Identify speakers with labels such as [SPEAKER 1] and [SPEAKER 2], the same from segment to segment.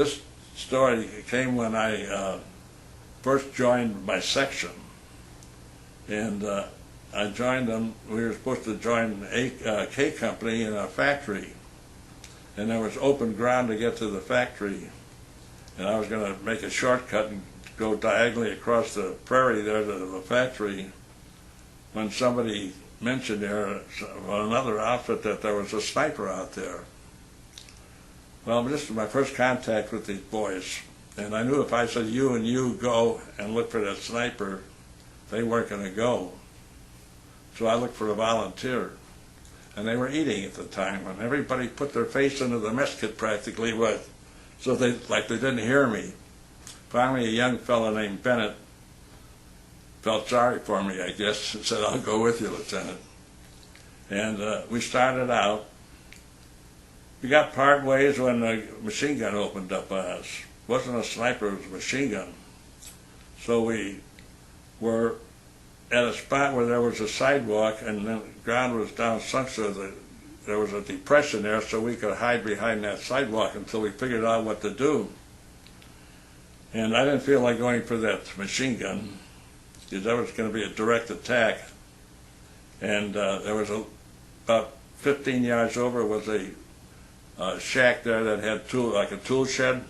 [SPEAKER 1] This story came when I first joined my section, and I joined them. We were supposed to join a K Company in a factory, and there was open ground to get to the factory, and I was going to make a shortcut and go diagonally across the prairie there to the factory, when somebody mentioned there on another outfit that there was a sniper out there. Well, this was my first contact with these boys, and I knew if I said you and you go and look for that sniper, they weren't going to go. So I looked for a volunteer, and they were eating at the time, and everybody put their face into the mess kit practically, so they didn't hear me. Finally, a young fellow named Bennett felt sorry for me, I guess, and said, "I'll go with you, Lieutenant." And we started out. We got part ways when the machine gun opened up on us. It wasn't a sniper, it was a machine gun. So we were at a spot where there was a sidewalk, and then the ground was down sunk, so there was a depression there, so we could hide behind that sidewalk until we figured out what to do. And I didn't feel like going for that machine gun, because that was going to be a direct attack. And there was about 15 yards over was a shack there that had like a tool shed.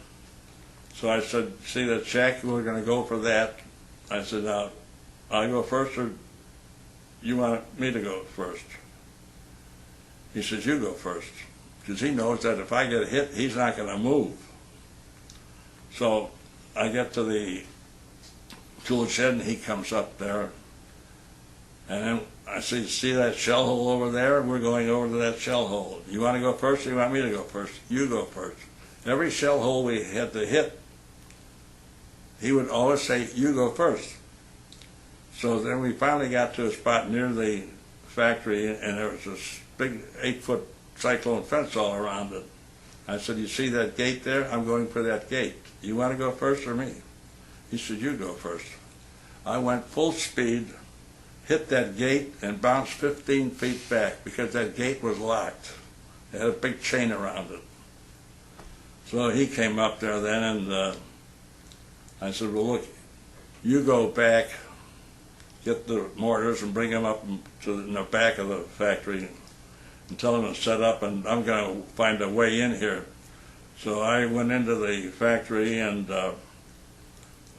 [SPEAKER 1] So I said, "See that shack? We're going to go for that." I said, "Now, I'll go first, or you want me to go first?" He says, "You go first," because he knows that if I get hit, he's not going to move. So I get to the tool shed, and he comes up there, and then I see that shell hole over there? We're going over to that shell hole. You want to go first, or you want me to go first? You go first. Every shell hole we had to hit, he would always say, "You go first." So then we finally got to a spot near the factory, and there was this big 8-foot cyclone fence all around it. I said, "You see that gate there? I'm going for that gate. You want to go first or me?" He said, "You go first." I went full speed, hit that gate, and bounced 15 feet back because that gate was locked. It had a big chain around it. So he came up there then, and I said, "Well, look, you go back, get the mortars and bring them up to the back of the factory and tell them to set up, and I'm going to find a way in here." So I went into the factory and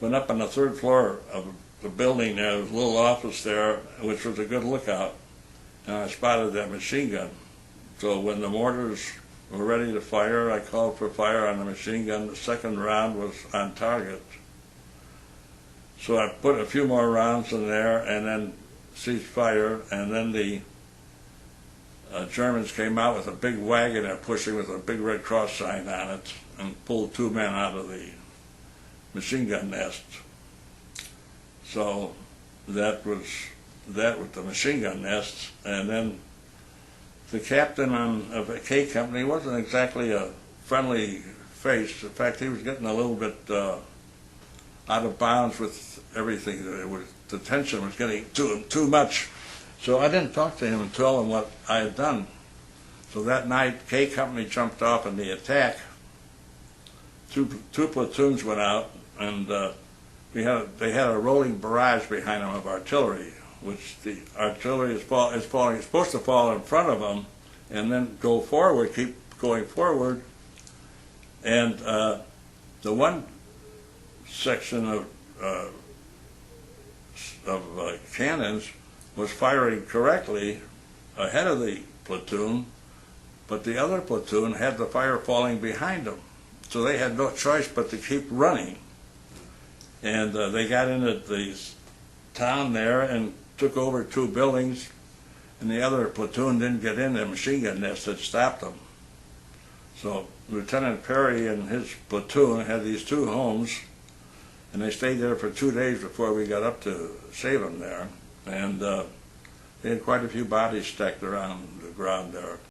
[SPEAKER 1] went up on the 3rd floor of the building. There was a little office there, which was a good lookout, and I spotted that machine gun. So when the mortars were ready to fire, I called for fire on the machine gun. The second round was on target. So I put a few more rounds in there and then ceased fire, and then the Germans came out with a big wagon they're pushing with a big Red Cross sign on it and pulled 2 men out of the machine gun nest. So that was with the machine gun nests. And then the captain of a K Company wasn't exactly a friendly face. In fact, he was getting a little bit out of bounds with everything. The tension was getting to him too much. So I didn't talk to him and tell him what I had done. So that night, K Company jumped off in the attack. Two platoons went out, and they had a rolling barrage behind them of artillery, which the artillery is supposed to fall in front of them and then go forward, keep going forward. And the one section of cannons was firing correctly ahead of the platoon, but the other platoon had the fire falling behind them. So they had no choice but to keep running. And they got into the town there and took over 2 buildings, and the other platoon didn't get in. The machine gun nest had stopped them. So Lieutenant Perry and his platoon had these 2 homes, and they stayed there for 2 days before we got up to save them there. And they had quite a few bodies stacked around the ground there.